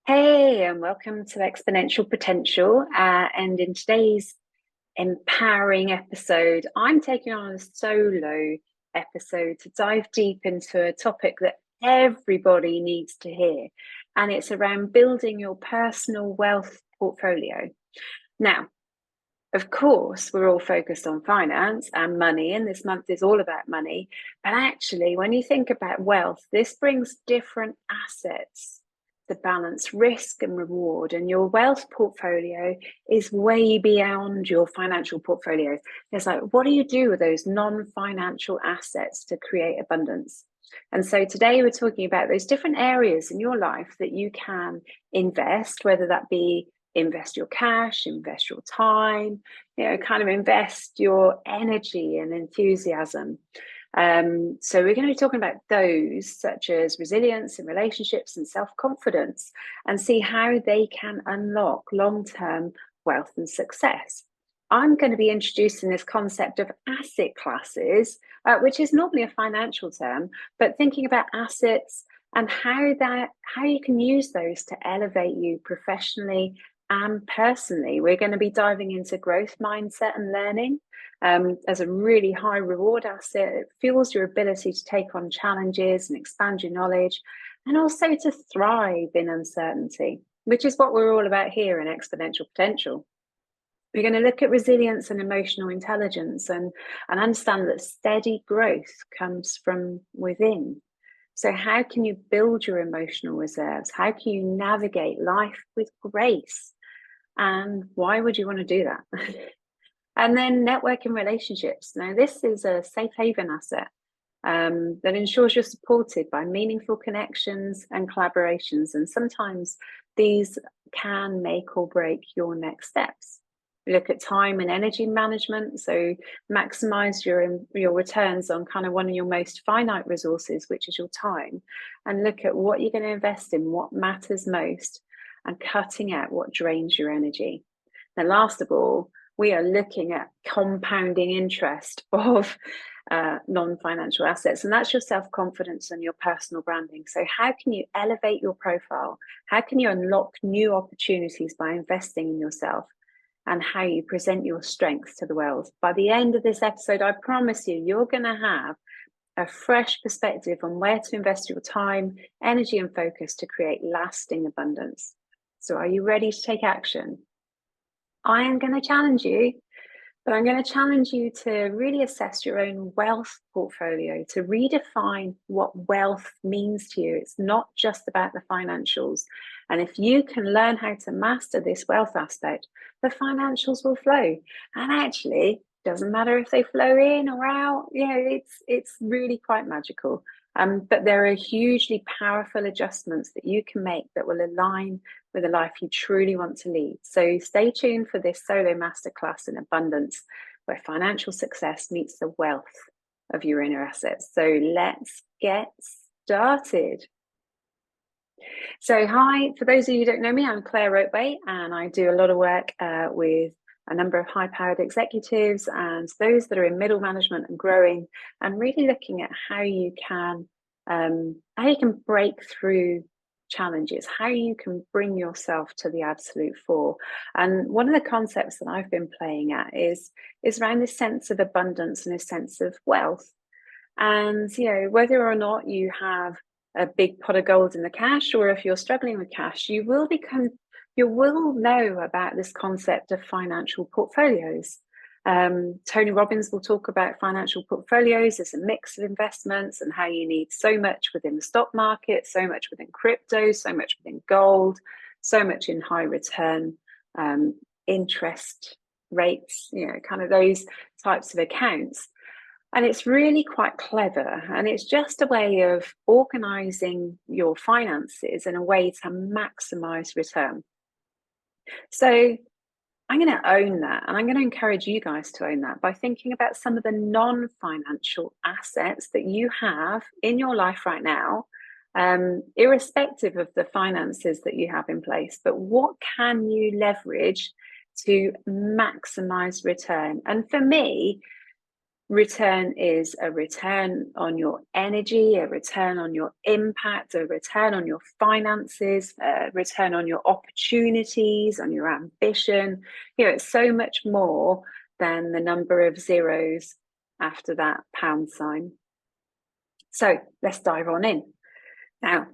Hey, and welcome to Exponential Potential. And in today's empowering episode, I'm taking on a solo episode to dive deep into a topic that everybody needs to hear. And it's around building your personal wealth portfolio. Now, of course, we're all focused on finance and money, and this month is all about money. But actually, when you think about wealth, this brings different assets to balance risk and reward. And your wealth portfolio is way beyond your financial portfolio. It's like, what do you do with those non-financial assets to create abundance? And so today we're talking about those different areas in your life that you can invest, whether that be invest your cash, invest your time, kind of invest your energy and enthusiasm. So we're going to be talking about those, such as resilience and relationships and self-confidence, and see how they can unlock long-term wealth and success. I'm going to be introducing this concept of asset classes, which is normally a financial term, but thinking about assets and how you can use those to elevate you professionally and personally. We're going to be diving into growth mindset and learning as a really high reward asset. It fuels your ability to take on challenges and expand your knowledge, and also to thrive in uncertainty, which is what we're all about here in Exponential Potential. We're going to look at resilience and emotional intelligence and understand that steady growth comes from within. So how can you build your emotional reserves? How can you navigate life with grace? And why would you want to do that? And then networking relationships. Now, this is a safe haven asset that ensures you're supported by meaningful connections and collaborations. And sometimes these can make or break your next steps. We look at time and energy management. So maximize your returns on kind of one of your most finite resources, which is your time, and look at what you're going to invest in, what matters most, and cutting out what drains your energy. And last of all, we are looking at compounding interest of non-financial assets, and that's your self-confidence and your personal branding. So how can you elevate your profile? How can you unlock new opportunities by investing in yourself, and how you present your strengths to the world? By the end of this episode, I promise you, you're going to have a fresh perspective on where to invest your time, energy, and focus to create lasting abundance. So are you ready to take action? I am going to challenge you, but I'm going to challenge you to really assess your own wealth portfolio, to redefine what wealth means to you. It's not just about the financials. And if you can learn how to master this wealth aspect, the financials will flow. And actually, doesn't matter if they flow in or out. It's really quite magical. But there are hugely powerful adjustments that you can make that will align with a life you truly want to lead. So stay tuned for this solo masterclass in abundance, where financial success meets the wealth of your inner assets. So let's get started. So hi, for those of you who don't know me, I'm Claire Ropeway, and I do a lot of work with a number of high-powered executives and those that are in middle management and growing, and really looking at how you can break through challenges, how you can bring yourself to the absolute fore. And one of the concepts that I've been playing at is around this sense of abundance and a sense of wealth. And whether or not you have a big pot of gold in the cash, or if you're struggling with cash, you will know about this concept of financial portfolios. Tony Robbins will talk about financial portfolios as a mix of investments, and how you need so much within the stock market, so much within crypto, so much within gold, so much in high return interest rates, kind of those types of accounts. And it's really quite clever. And it's just a way of organizing your finances in a way to maximize return. So I'm going to own that. And I'm going to encourage you guys to own that by thinking about some of the non-financial assets that you have in your life right now, irrespective of the finances that you have in place. But what can you leverage to maximize return? And for me, Return is a return on your energy, a return on your impact, a return on your finances, a return on your opportunities, on your ambition. It's so much more than the number of zeros after that pound sign. So let's dive on in. Now,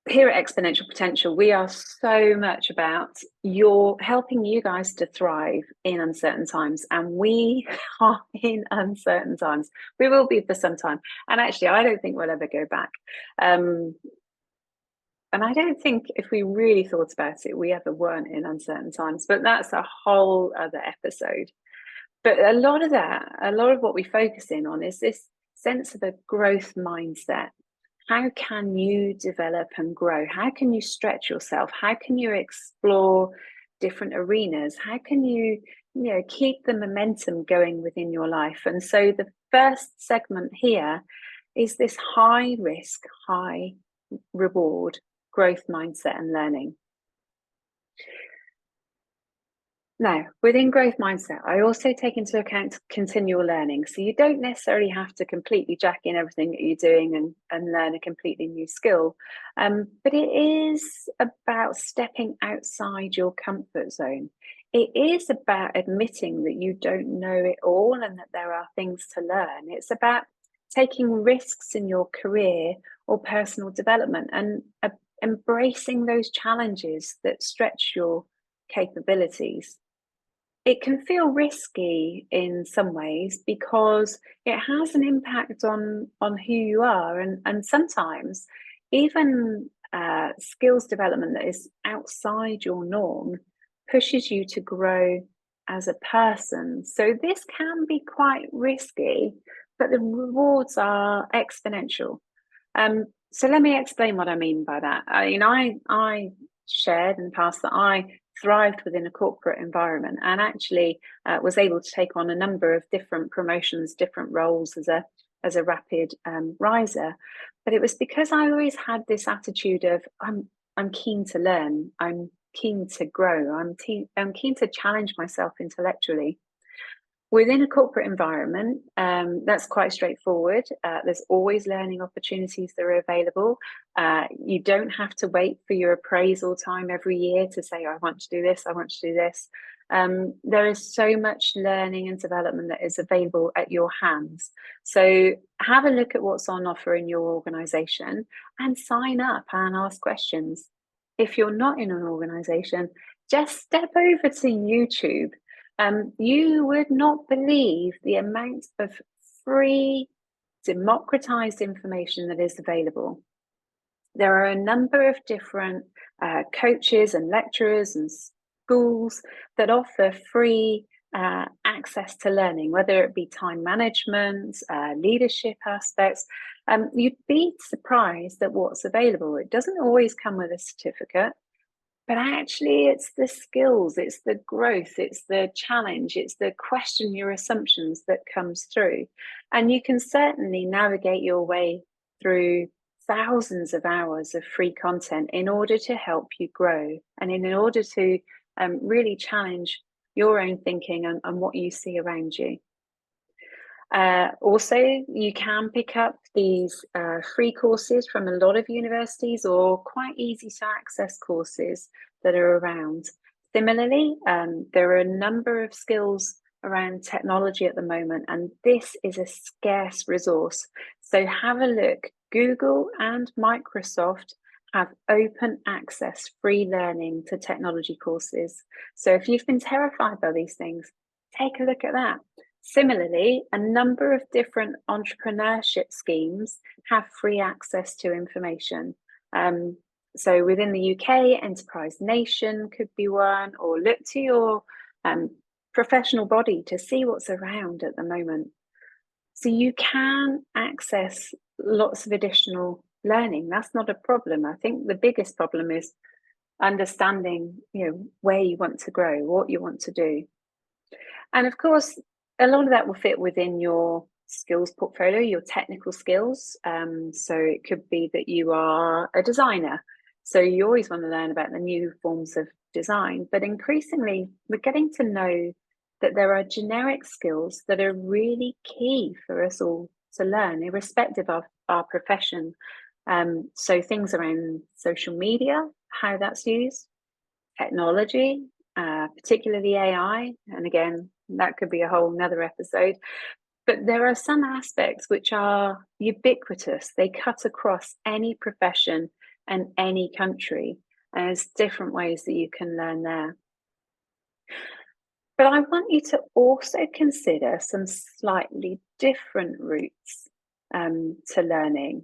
here at Exponential Potential, we are so much about helping you guys to thrive in uncertain times. And we are in uncertain times. We will be for some time. And actually, I don't think we'll ever go back. And I don't think if we really thought about it, we ever weren't in uncertain times. But that's a whole other episode. But a lot of what we focus in on is this sense of a growth mindset. How can you develop and grow? How can you stretch yourself? How can you explore different arenas? How can you keep the momentum going within your life? And so the first segment here is this high risk, high reward growth mindset and learning. Now, within growth mindset, I also take into account continual learning. So you don't necessarily have to completely jack in everything that you're doing and learn a completely new skill. But it is about stepping outside your comfort zone. It is about admitting that you don't know it all and that there are things to learn. It's about taking risks in your career or personal development and embracing those challenges that stretch your capabilities. It can feel risky in some ways because it has an impact on who you are, and sometimes even skills development that is outside your norm pushes you to grow as a person. So this can be quite risky, but the rewards are exponential. So let me explain what I mean by that. I shared in the past that I thrived within a corporate environment and actually was able to take on a number of different promotions, different roles as a rapid riser. But it was because I always had this attitude of I'm keen to learn, I'm keen to grow, I'm keen to challenge myself intellectually. Within a corporate environment, that's quite straightforward. There's always learning opportunities that are available. You don't have to wait for your appraisal time every year to say, I want to do this, I want to do this. There is so much learning and development that is available at your hands. So have a look at what's on offer in your organisation and sign up and ask questions. If you're not in an organisation, just step over to YouTube. You would not believe the amount of free, democratized information that is available. There are a number of different coaches and lecturers and schools that offer free access to learning, whether it be time management, leadership aspects. You'd be surprised at what's available. It doesn't always come with a certificate. But actually, it's the skills, it's the growth, it's the challenge, it's the question your assumptions that comes through. And you can certainly navigate your way through thousands of hours of free content in order to help you grow and in order to really challenge your own thinking and what you see around you. Also, you can pick up these free courses from a lot of universities or quite easy to access courses that are around. Similarly, there are a number of skills around technology at the moment, and this is a scarce resource. So have a look. Google and Microsoft have open access free learning to technology courses. So if you've been terrified by these things, take a look at that. Similarly, a number of different entrepreneurship schemes have free access to information. So within the UK, Enterprise Nation could be one, or look to your professional body to see what's around at the moment. So you can access lots of additional learning. That's not a problem. I think the biggest problem is understanding, where you want to grow, what you want to do. And of course, a lot of that will fit within your skills portfolio, your technical skills. So it could be that you are a designer. So you always want to learn about the new forms of design, but increasingly we're getting to know that there are generic skills that are really key for us all to learn, irrespective of our profession. So things around social media, how that's used, technology, particularly AI. And again, that could be a whole nother episode. But there are some aspects which are ubiquitous. They cut across any profession and any country. And there's different ways that you can learn there. But I want you to also consider some slightly different routes to learning.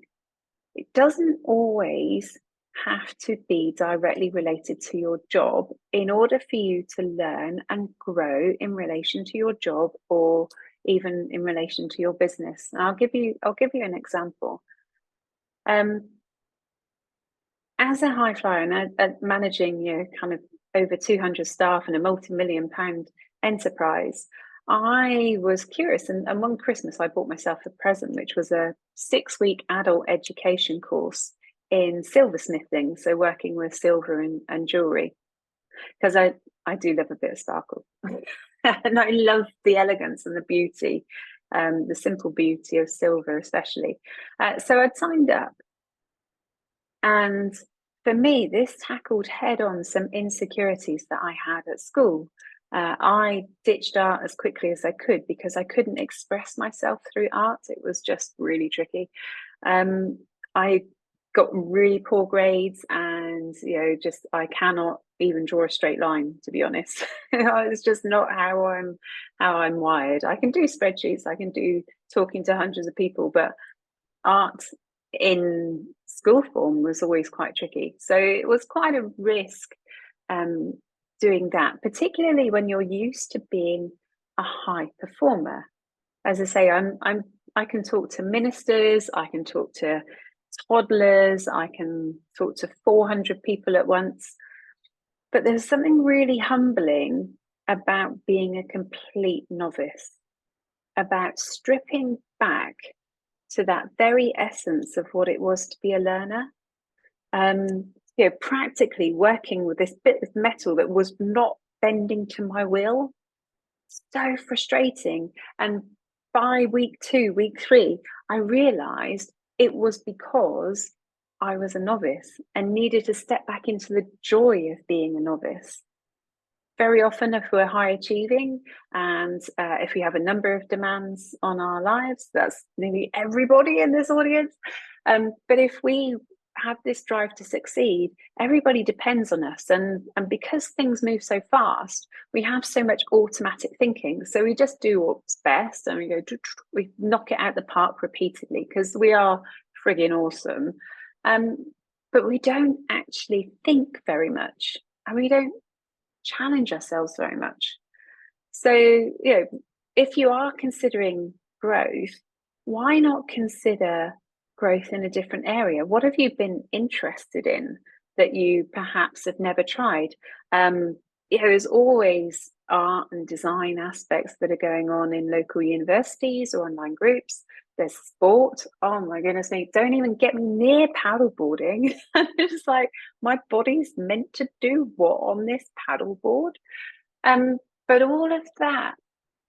It doesn't always have to be directly related to your job in order for you to learn and grow in relation to your job, or even in relation to your business. And I'll give you an example. As a high flyer and managing kind of over 200 staff and a multi-million pound enterprise, I was curious, and one Christmas I bought myself a present, which was a 6-week adult education course in silversmithing, so working with silver and jewelry, because I do love a bit of sparkle. And I love the elegance and the beauty, the simple beauty of silver especially. So I'd signed up, and for me, this tackled head on some insecurities that I had at school. I ditched art as quickly as I could because I couldn't express myself through art. It was just really tricky. I got really poor grades, and just I cannot even draw a straight line, to be honest. It's just not how I'm wired. I can do spreadsheets, I can do talking to hundreds of people, but art in school form was always quite tricky. So it was quite a risk doing that, particularly when you're used to being a high performer. As I say, I can talk to ministers, I can talk to toddlers, I can talk to 400 people at once. But there's something really humbling about being a complete novice, about stripping back to that very essence of what it was to be a learner. Practically working with this bit of metal that was not bending to my will. So frustrating. And by week 2, week 3, I realized it was because I was a novice and needed to step back into the joy of being a novice. Very often, if we're high achieving and if we have a number of demands on our lives, that's nearly everybody in this audience. But if we have this drive to succeed, everybody depends on us. And because things move so fast, we have so much automatic thinking. So we just do what's best and we knock it out the park repeatedly because we are frigging awesome. But we don't actually think very much, and we don't challenge ourselves very much. So, if you are considering growth, why not consider growth in a different area? What have you been interested in that you perhaps have never tried? There's always art and design aspects that are going on in local universities or online groups. There's sport. Oh my goodness me, don't even get me near paddleboarding. It's like, my body's meant to do what on this paddleboard? But all of that,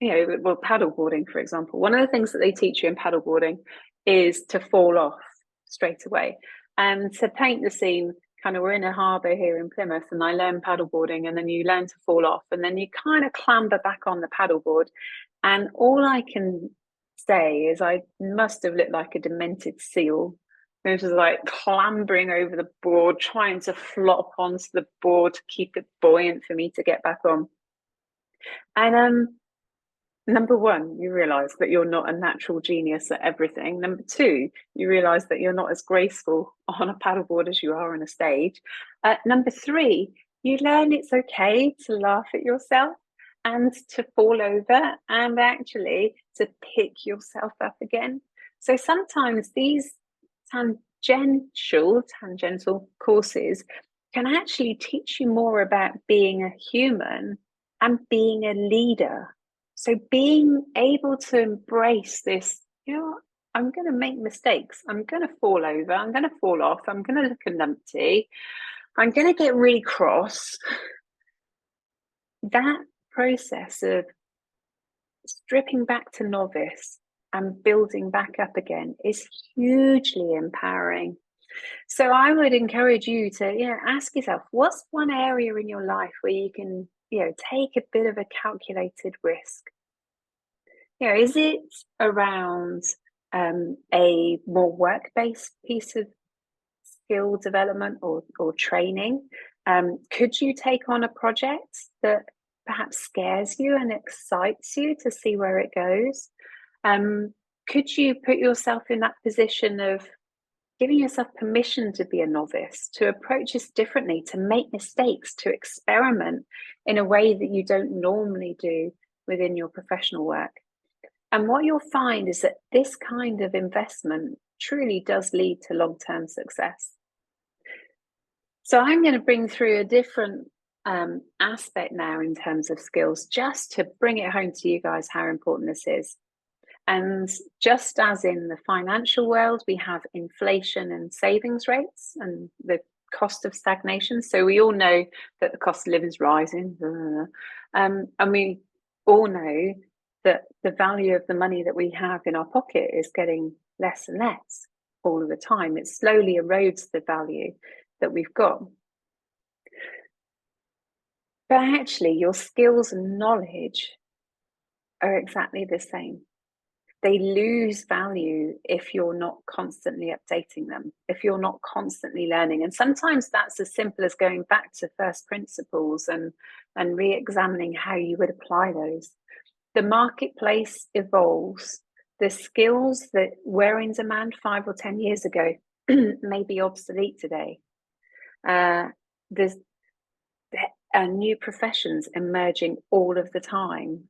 paddleboarding, for example, one of the things that they teach you in paddleboarding is to fall off straight away. And to paint the scene, kind of, we're in a harbour here in Plymouth, and I learned paddleboarding, and then you learn to fall off, and then you kind of clamber back on the paddleboard. And all I can say is I must have looked like a demented seal. It was like clambering over the board, trying to flop onto the board to keep it buoyant for me to get back on. And number one, you realise that you're not a natural genius at everything. Number two, you realise that you're not as graceful on a paddleboard as you are on a stage. Number three, you learn it's okay to laugh at yourself and to fall over and actually to pick yourself up again. So sometimes these tangential courses can actually teach you more about being a human and being a leader. So being able to embrace this, I'm going to make mistakes. I'm going to fall over. I'm going to fall off. I'm going to look a numpty. I'm going to get really cross. That process of stripping back to novice and building back up again is hugely empowering. So I would encourage you to, ask yourself, what's one area in your life where you can, take a bit of a calculated risk? Is it around a more work-based piece of skill development or training? Could you take on a project that perhaps scares you and excites you to see where it goes? Could you put yourself in that position of giving yourself permission to be a novice, to approach this differently, to make mistakes, to experiment in a way that you don't normally do within your professional work? And what you'll find is that this kind of investment truly does lead to long-term success. So I'm going to bring through a different aspect now in terms of skills, just to bring it home to you guys how important this is. And just as in the financial world, we have inflation and savings rates and the cost of stagnation. So we all know that the cost of living is rising. And we all know that the value of the money that we have in our pocket is getting less and less all of the time. It slowly erodes the value that we've got. But actually, your skills and knowledge are exactly the same. They lose value if you're not constantly updating them, if you're not constantly learning. And sometimes that's as simple as going back to first principles and re-examining how you would apply those. The marketplace evolves. The skills that were in demand 5 or 10 years ago may be obsolete today. There's new professions emerging all of the time,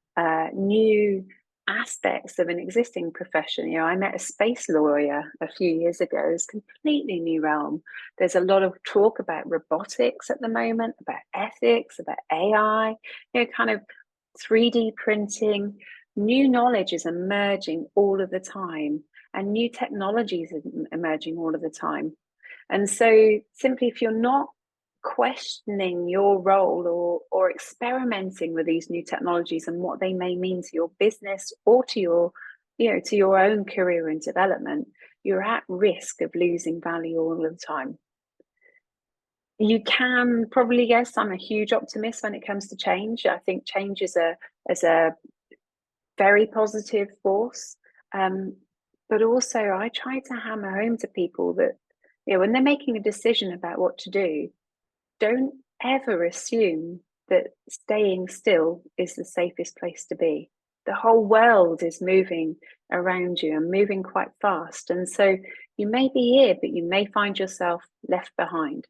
new aspects of an existing profession. I met a space lawyer a few years ago. It's a completely new realm. There's a lot of talk about robotics at the moment, about ethics, about AI, kind of 3D printing. New knowledge is emerging all of the time, and new technologies are emerging all of the time. And so simply, if you're not questioning your role or experimenting with these new technologies and what they may mean to your business or to your own career and development, you're at risk of losing value all the time. You can probably guess I'm a huge optimist when it comes to change. I think change is a very positive force, but also I try to hammer home to people that when they're making a decision about what to do, don't ever assume that staying still is the safest place to be. The whole world is moving around you and moving quite fast. And so you may be here, but you may find yourself left behind.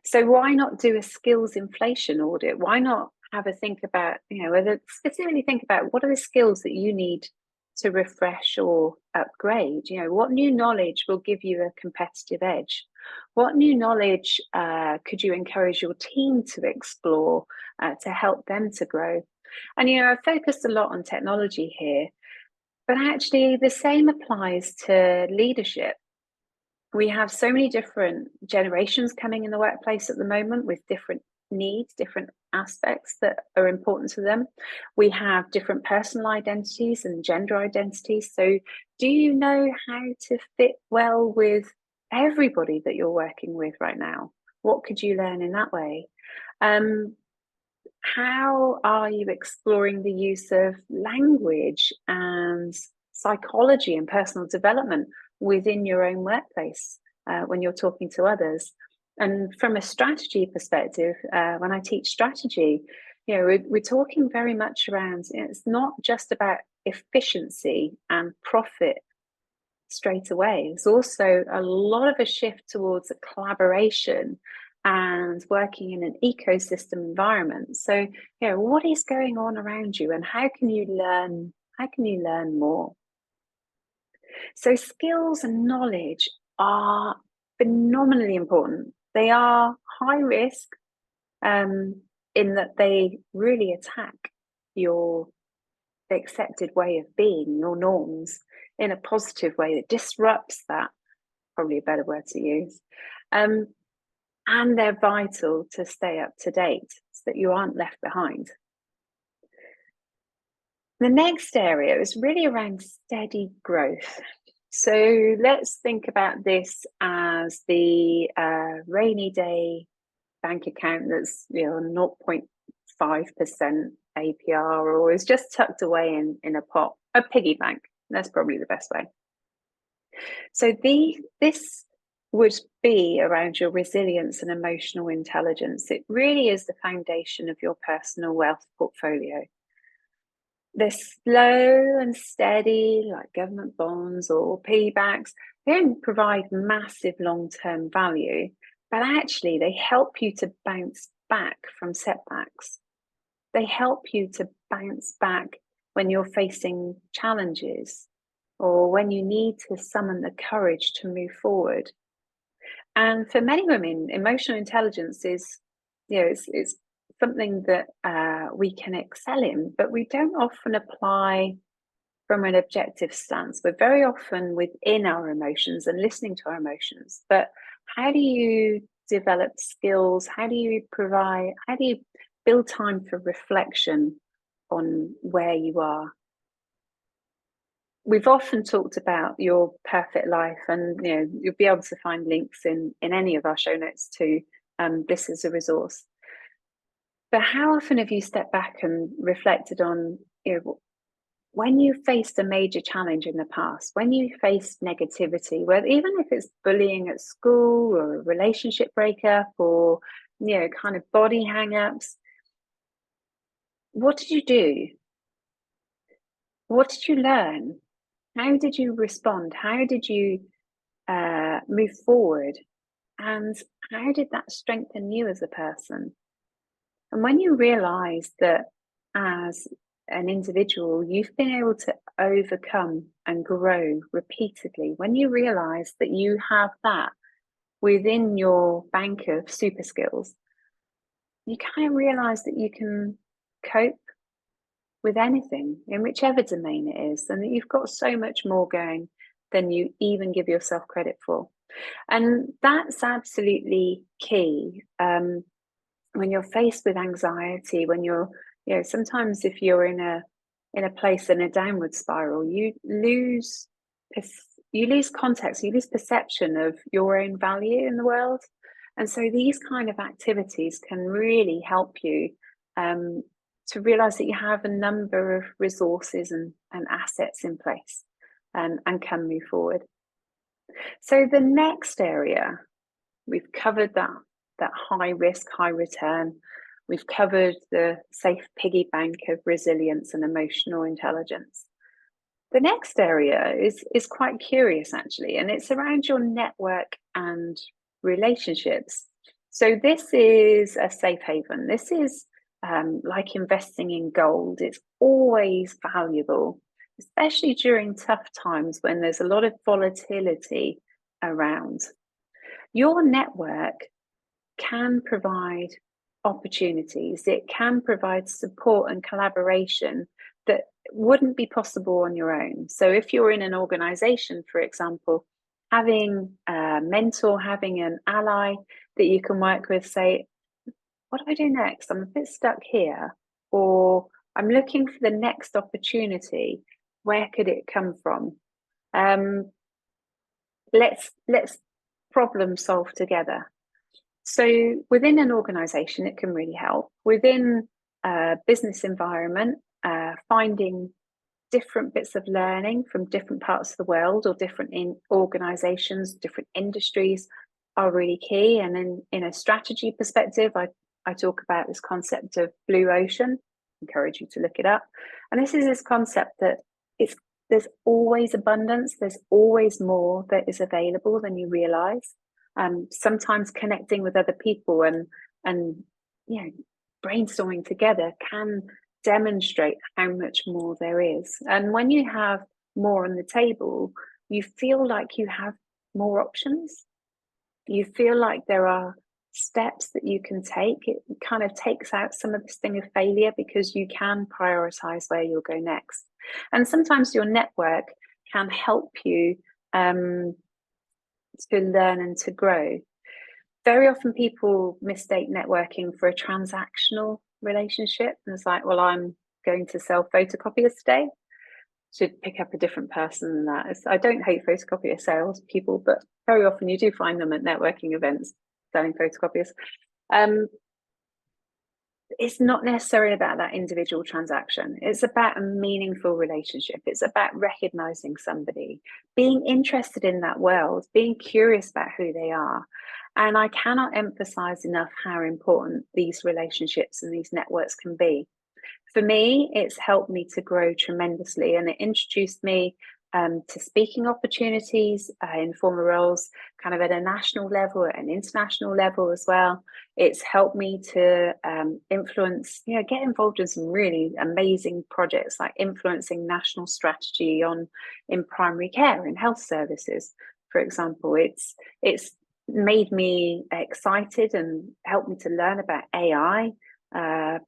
So why not do a skills inflation audit? Why not have a think about, specifically think about what are the skills that you need to refresh or upgrade? What new knowledge will give you a competitive edge? What new knowledge could you encourage your team to explore to help them to grow? And, I've focused a lot on technology here, but actually the same applies to leadership. We have so many different generations coming in the workplace at the moment with different needs, different aspects that are important to them. We have different personal identities and gender identities. So do you know how to fit well with everybody that you're working with right now? What could you learn in that way? How are you exploring the use of language and psychology and personal development within your own workplace when you're talking to others? And from a strategy perspective, when I teach strategy, we're talking very much around, it's not just about efficiency and profit straight away. There's also a lot of a shift towards a collaboration and working in an ecosystem environment. So, what is going on around you and how can you learn? How can you learn more? So skills and knowledge are phenomenally important. They are high risk in that they really attack your accepted way of being, your norms, in a positive way that disrupts that, probably a better word to use. And they're vital to stay up to date so that you aren't left behind. The next area is really around steady growth. So let's think about this as the rainy day bank account that's 0.5% APR, or is just tucked away in a pot, a piggy bank. That's probably the best way. So this would be around your resilience and emotional intelligence. It really is the foundation of your personal wealth portfolio. They're slow and steady, like government bonds or piggybacks. They don't provide massive long-term value, but actually they help you to bounce back from setbacks. They help you to bounce back when you're facing challenges or when you need to summon the courage to move forward. And for many women, emotional intelligence is, it's something that we can excel in, but we don't often apply from an objective stance. We're very often within our emotions and listening to our emotions. But how do you develop skills? How do you build time for reflection on where you are? We've often talked about your perfect life, and you'll be able to find links in any of our show notes to this as a resource. But how often have you stepped back and reflected on when you faced a major challenge in the past, when you faced negativity, whether even if it's bullying at school or a relationship breakup or kind of body hang-ups, what did you do? What did you learn? How did you respond? How did you move forward? And how did that strengthen you as a person? And when you realize that as an individual, you've been able to overcome and grow repeatedly, when you realize that you have that within your bank of super skills, you kind of realize that you can cope with anything in whichever domain it is, and that you've got so much more going than you even give yourself credit for. And that's absolutely key. When you're faced with anxiety, when you're, sometimes if you're in a place in a downward spiral, you lose context, you lose perception of your own value in the world. And so these kind of activities can really help you to realize that you have a number of resources and assets in place, and can move forward. So the next area, we've covered that high risk, high return. We've covered the safe piggy bank of resilience and emotional intelligence. The next area is quite curious, actually, and it's around your network and relationships. So this is a safe haven. This is like investing in gold. It's always valuable, especially during tough times when there's a lot of volatility around. Your network can provide opportunities. It can provide support and collaboration that wouldn't be possible on your own. So if you're in an organization, for example, having a mentor, having an ally that you can work with, say, what do I do next? I'm a bit stuck here, or I'm looking for the next opportunity. Where could it come from? Let's problem solve together. So within an organization, it can really help. Within a business environment, finding different bits of learning from different parts of the world or different organizations, different industries are really key. And then in a strategy perspective, I talk about this concept of blue ocean. Encourage you to look it up. And this is this concept that there's always abundance, there's always more that is available than you realize. Sometimes connecting with other people and brainstorming together can demonstrate how much more there is. And when you have more on the table, you feel like you have more options. You feel like there are steps that you can take. It kind of takes out some of the sting of failure because you can prioritize where you'll go next. And sometimes your network can help you to learn and to grow. Very often people mistake networking for a transactional relationship. And it's like, well, I'm going to sell photocopiers today. Should pick up a different person than that. I don't hate photocopier sales people, but very often you do find them at networking events selling photocopiers. It's not necessarily about that individual transaction. It's about a meaningful relationship. It's about recognizing somebody, being interested in that world, being curious about who they are. And I cannot emphasize enough how important these relationships and these networks can be. For me, it's helped me to grow tremendously, and it introduced me to speaking opportunities in former roles, kind of at a national level, at an international level as well. It's helped me to influence, get involved in some really amazing projects, like influencing national strategy in primary care and health services, for example. It's made me excited and helped me to learn about AI,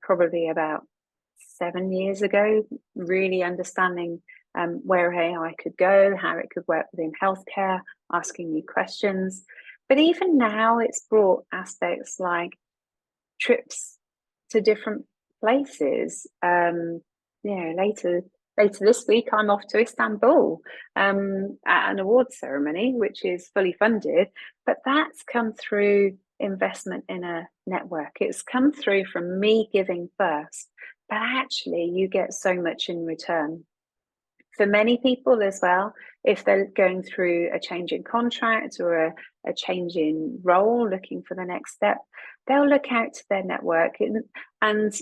probably about 7 years ago, really understanding where AI could go, how it could work within healthcare, asking new questions. But even now, it's brought aspects like trips to different places. Later this week, I'm off to Istanbul at an awards ceremony, which is fully funded. But that's come through investment in a network. It's come through from me giving first, but actually you get so much in return. For many people as well, if they're going through a change in contract or a change in role, looking for the next step, they'll look out to their network. And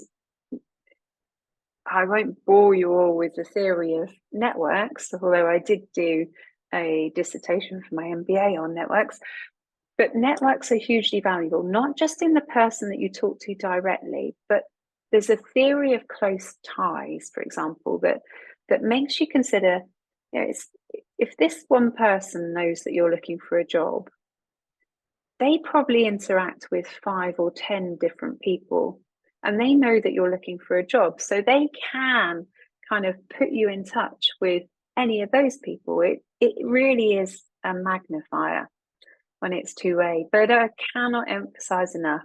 I won't bore you all with the theory of networks, although I did do a dissertation for my MBA on networks. But networks are hugely valuable, not just in the person that you talk to directly, but there's a theory of close ties, for example, that makes you consider, if this one person knows that you're looking for a job, they probably interact with 5 or 10 different people, and they know that you're looking for a job. So they can kind of put you in touch with any of those people. It really is a magnifier when it's two-way. But I cannot emphasize enough,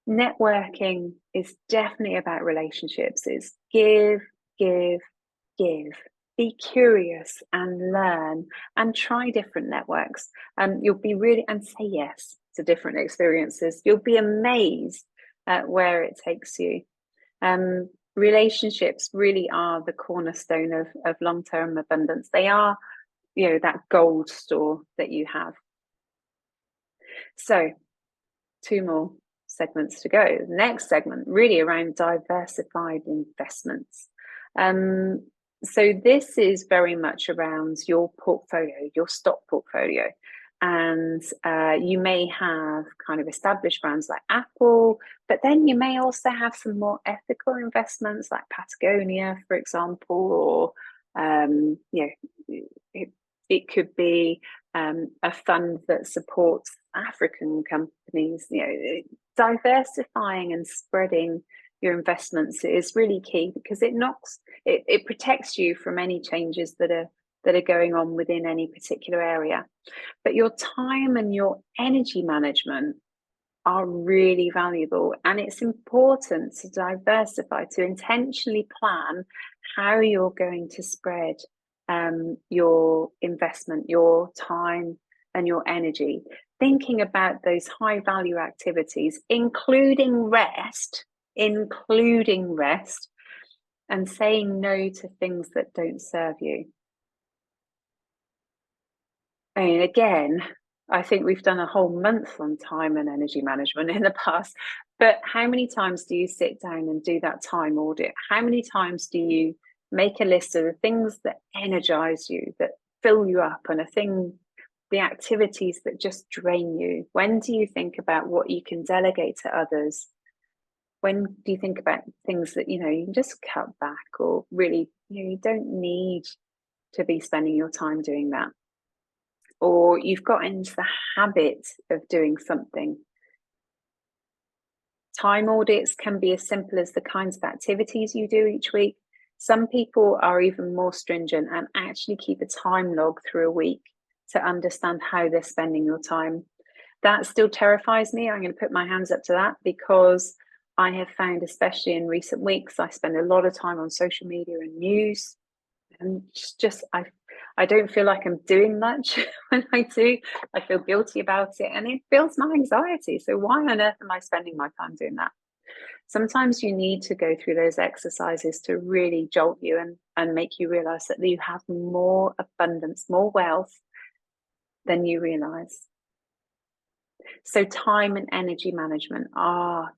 networking is definitely about relationships. It's give. Be curious and learn and try different networks. You'll be and say yes to different experiences. You'll be amazed at where it takes you. Relationships really are the cornerstone of long-term abundance. They are, that gold store that you have. So 2 more segments to go. The next segment really around diversified investments. So this is very much around your portfolio, your stock portfolio. And you may have kind of established brands like Apple, but then you may also have some more ethical investments like Patagonia, for example, or it could be a fund that supports African companies. Diversifying and spreading your investments is really key, because it protects you from any changes that are going on within any particular area. But your time and your energy management are really valuable, and it's important to diversify, to intentionally plan how you're going to spread your investment, your time and your energy, thinking about those high value activities, including rest, and saying no to things that don't serve you. I mean, again, I think we've done a whole month on time and energy management in the past, but how many times do you sit down and do that time audit? How many times do you make a list of the things that energize you, that fill you up, and the activities that just drain you? When do you think about what you can delegate to others? When do you think about things that, you can just cut back, or really, you don't need to be spending your time doing that? Or you've got into the habit of doing something. Time audits can be as simple as the kinds of activities you do each week. Some people are even more stringent and actually keep a time log through a week to understand how they're spending your time. That still terrifies me. I'm going to put my hands up to that, because I have found, especially in recent weeks, I spend a lot of time on social media and news, and I don't feel like I'm doing much when I do. I feel guilty about it, and it builds my anxiety. So why on earth am I spending my time doing that? Sometimes you need to go through those exercises to really jolt you and make you realize that you have more abundance, more wealth than you realize. So time and energy management are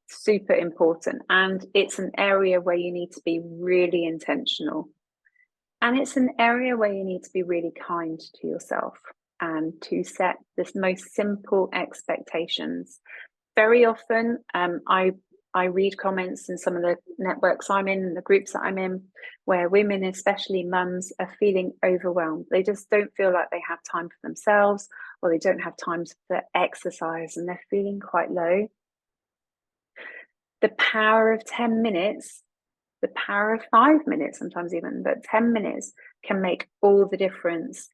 super important, and it's an area where you need to be really intentional, and it's an area where you need to be really kind to yourself and to set the most simple expectations. Very often, I read comments in some of the networks I'm in, the groups that I'm in, where women, especially mums, are feeling overwhelmed. They just don't feel like they have time for themselves, or they don't have time for exercise, and they're feeling quite low. The power of 10 minutes, the power of 5 minutes, sometimes even, but 10 minutes can make all the difference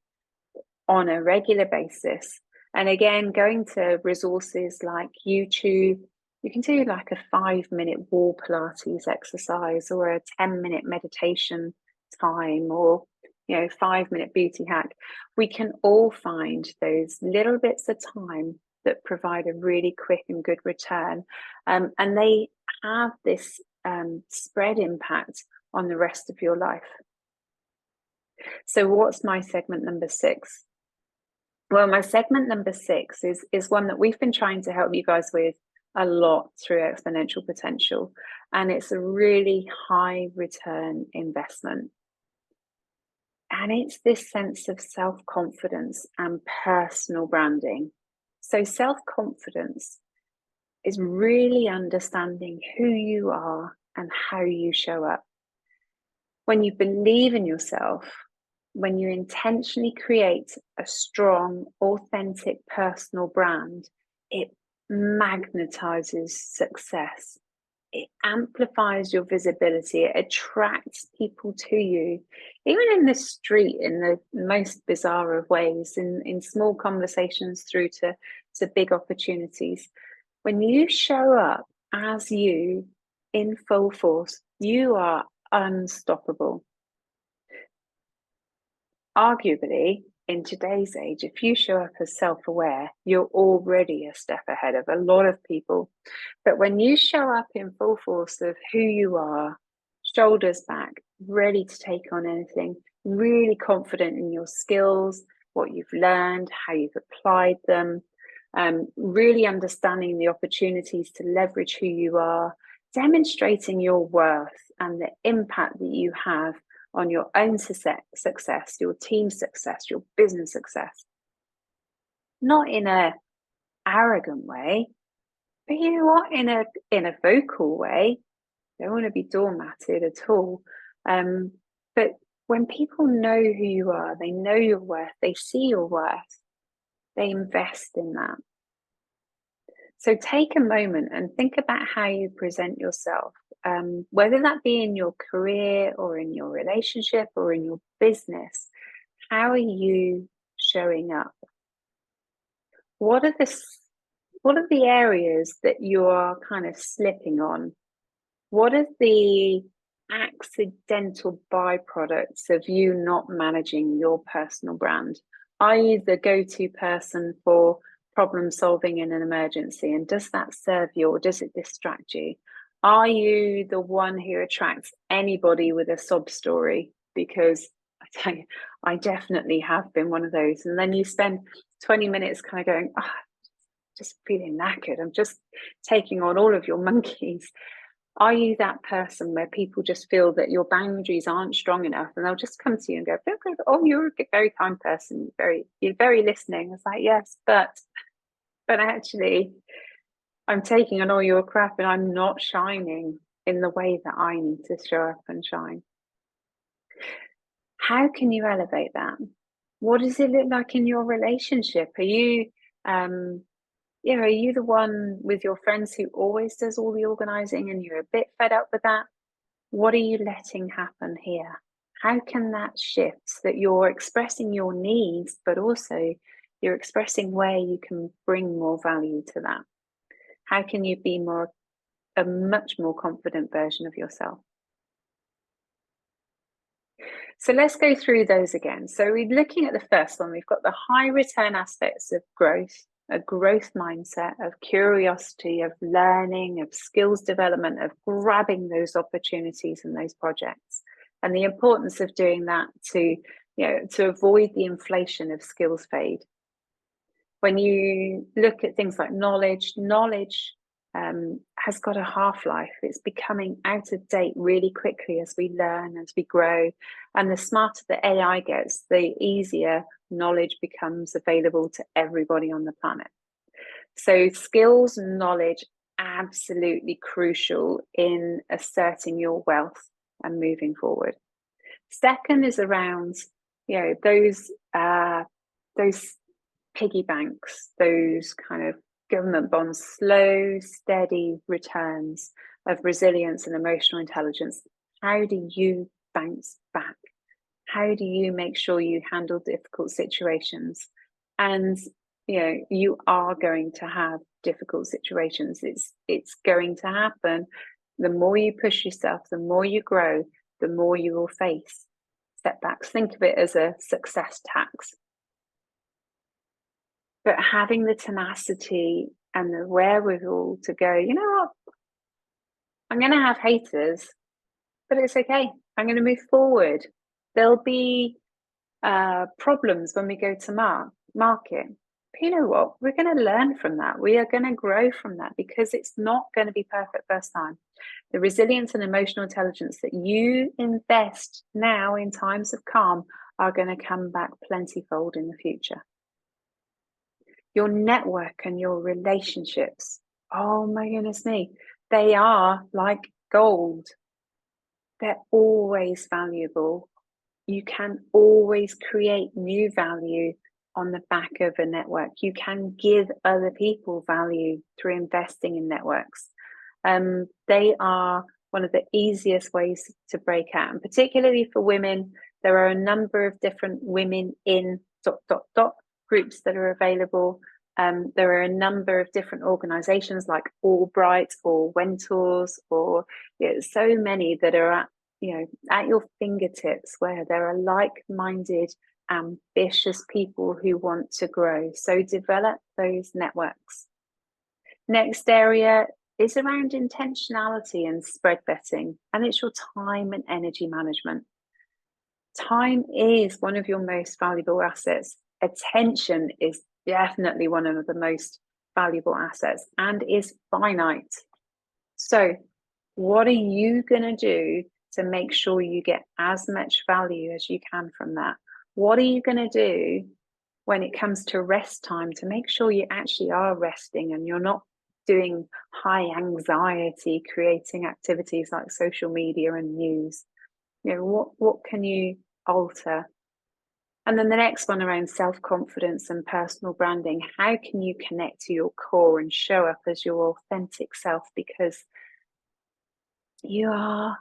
on a regular basis. And again, going to resources like YouTube, you can do like a 5-minute wall Pilates exercise, or a 10-minute meditation time, or 5-minute beauty hack. We can all find those little bits of time that provide a really quick and good return, and they have this spread impact on the rest of your life. So what's my segment number 6? Well, my segment number 6 is one that we've been trying to help you guys with a lot through Exponential Potential, and it's a really high return investment. And it's this sense of self-confidence and personal branding. So self-confidence is really understanding who you are and how you show up. When you believe in yourself, when you intentionally create a strong, authentic personal brand, it magnetizes success. It amplifies your visibility. It attracts people to you, even in the street, in the most bizarre of ways, in small conversations through to big opportunities. When you show up as you in full force, you are unstoppable. Arguably, in today's age, if you show up as self-aware, you're already a step ahead of a lot of people. But when you show up in full force of who you are, shoulders back, ready to take on anything, really confident in your skills, what you've learned, how you've applied them, really understanding the opportunities to leverage who you are, demonstrating your worth and the impact that you have on your own success, your team's success, your business success. Not in an arrogant way, but you know what, in a vocal way. Don't want to be doormatted at all. But when people know who you are, they know your worth, they see your worth, they invest in that. So take a moment and think about how you present yourself, whether that be in your career or in your relationship or in your business. How are you showing up? What are the areas that you are kind of slipping on? What are the accidental byproducts of you not managing your personal brand? Are you the go-to person for problem solving in an emergency? And does that serve you, or does it distract you? Are you the one who attracts anybody with a sob story? Because I tell you, I definitely have been one of those. And then you spend 20 minutes kind of going, oh, just feeling knackered. I'm just taking on all of your monkeys. Are you that person where people just feel that your boundaries aren't strong enough, and they'll just come to you and go, oh, you're a very kind person, you're very listening. It's like, yes, but actually I'm taking on all your crap and I'm not shining in the way that I need to show up and shine. How can you elevate that? What does it look like in your relationship? Are you are you the one with your friends who always does all the organizing and you're a bit fed up with that? What are you letting happen here? How can that shift so that you're expressing your needs, but also you're expressing where you can bring more value to that? How can you be more a much more confident version of yourself. So let's go through those again. So we're looking at the first one. We've got the high return aspects of growth, a growth mindset, of curiosity, of learning, of skills development, of grabbing those opportunities and those projects, and the importance of doing that to avoid the inflation of skills fade. When you look at things like knowledge has got a half-life. It's becoming out of date really quickly as we learn, as we grow. And the smarter the AI gets, the easier knowledge becomes available to everybody on the planet. So skills and knowledge, absolutely crucial in asserting your wealth and moving forward. Second is around, those piggy banks, those kind of government bonds, slow, steady returns of resilience and emotional intelligence. How do you bounce back? How do you make sure you handle difficult situations? And you are going to have difficult situations. It's going to happen. The more you push yourself, the more you grow, the more you will face setbacks. Think of it as a success tax. But having the tenacity and the wherewithal to go, you know what, I'm going to have haters, but it's okay. I'm going to move forward. There'll be problems when we go to market. But you know what? We're going to learn from that. We are going to grow from that, because it's not going to be perfect first time. The resilience and emotional intelligence that you invest now in times of calm are going to come back plentyfold in the future. Your network and your relationships, oh my goodness me, they are like gold. They're always valuable. You can always create new value on the back of a network. You can give other people value through investing in networks. They are one of the easiest ways to break out, and particularly for women, there are a number of different women in ... groups that are available. There are a number of different organizations like Albright or Wentors, or so many that are at your fingertips, where there are like-minded, ambitious people who want to grow. So develop those networks. Next area is around intentionality and spread betting, and it's your time and energy management. Time is one of your most valuable assets. Attention is definitely one of the most valuable assets and is finite. So what are you going to do to make sure you get as much value as you can from that? What are you going to do when it comes to rest time to make sure you actually are resting and you're not doing high anxiety creating activities like social media and news? What can you alter? And then the next one around self-confidence and personal branding. How can you connect to your core and show up as your authentic self? Because you are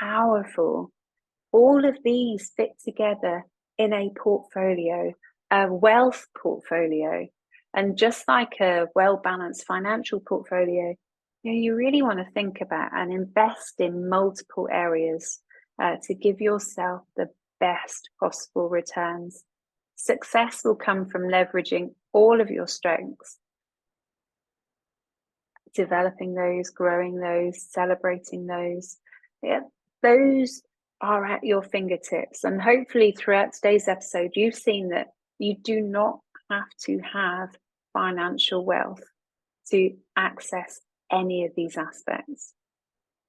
powerful. All of these fit together in a portfolio, a wealth portfolio. And just like a well-balanced financial portfolio, you really want to think about and invest in multiple areas to give yourself the best possible returns. Success will come from leveraging all of your strengths, developing those, growing those, celebrating those. Those are at your fingertips. And hopefully throughout today's episode, you've seen that you do not have to have financial wealth to access any of these aspects.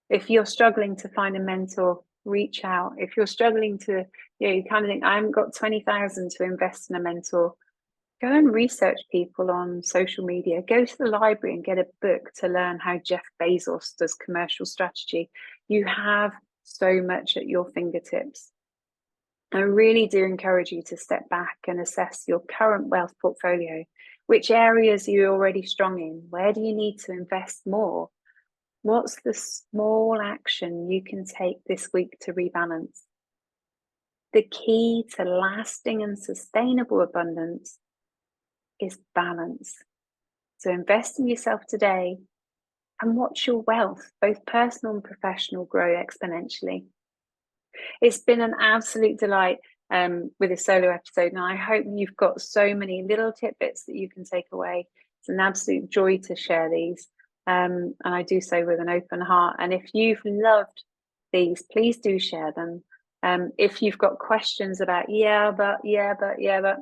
If you're struggling to find a mentor, reach out. If you're struggling to, you kind of think, I haven't got 20,000 to invest in a mentor, go and research people on social media. Go to the library and get a book to learn how Jeff Bezos does commercial strategy. You have so much at your fingertips. I really do encourage you to step back and assess your current wealth portfolio. Which areas are you already strong in? Where do you need to invest more? What's the small action you can take this week to rebalance? The key to lasting and sustainable abundance is balance. So invest in yourself today and watch your wealth, both personal and professional, grow exponentially. It's been an absolute delight with a solo episode, and I hope you've got so many little tidbits that you can take away. It's an absolute joy to share these, and I do so with an open heart. And if you've loved these, please do share them. If you've got questions about but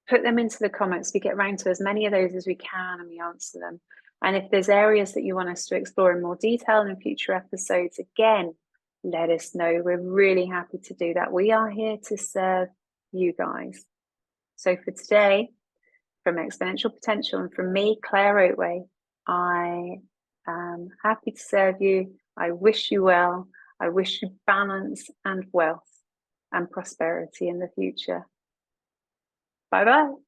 put them into the comments. We get around to as many of those as we can, and we answer them. And if there's areas that you want us to explore in more detail in future episodes, again, let us know. We're really happy to do that. We are here to serve you guys. So for today, from Exponential Potential and from me, Claire Oatway, I am happy to serve you. I wish you well. I wish you balance and wealth and prosperity in the future. Bye-bye.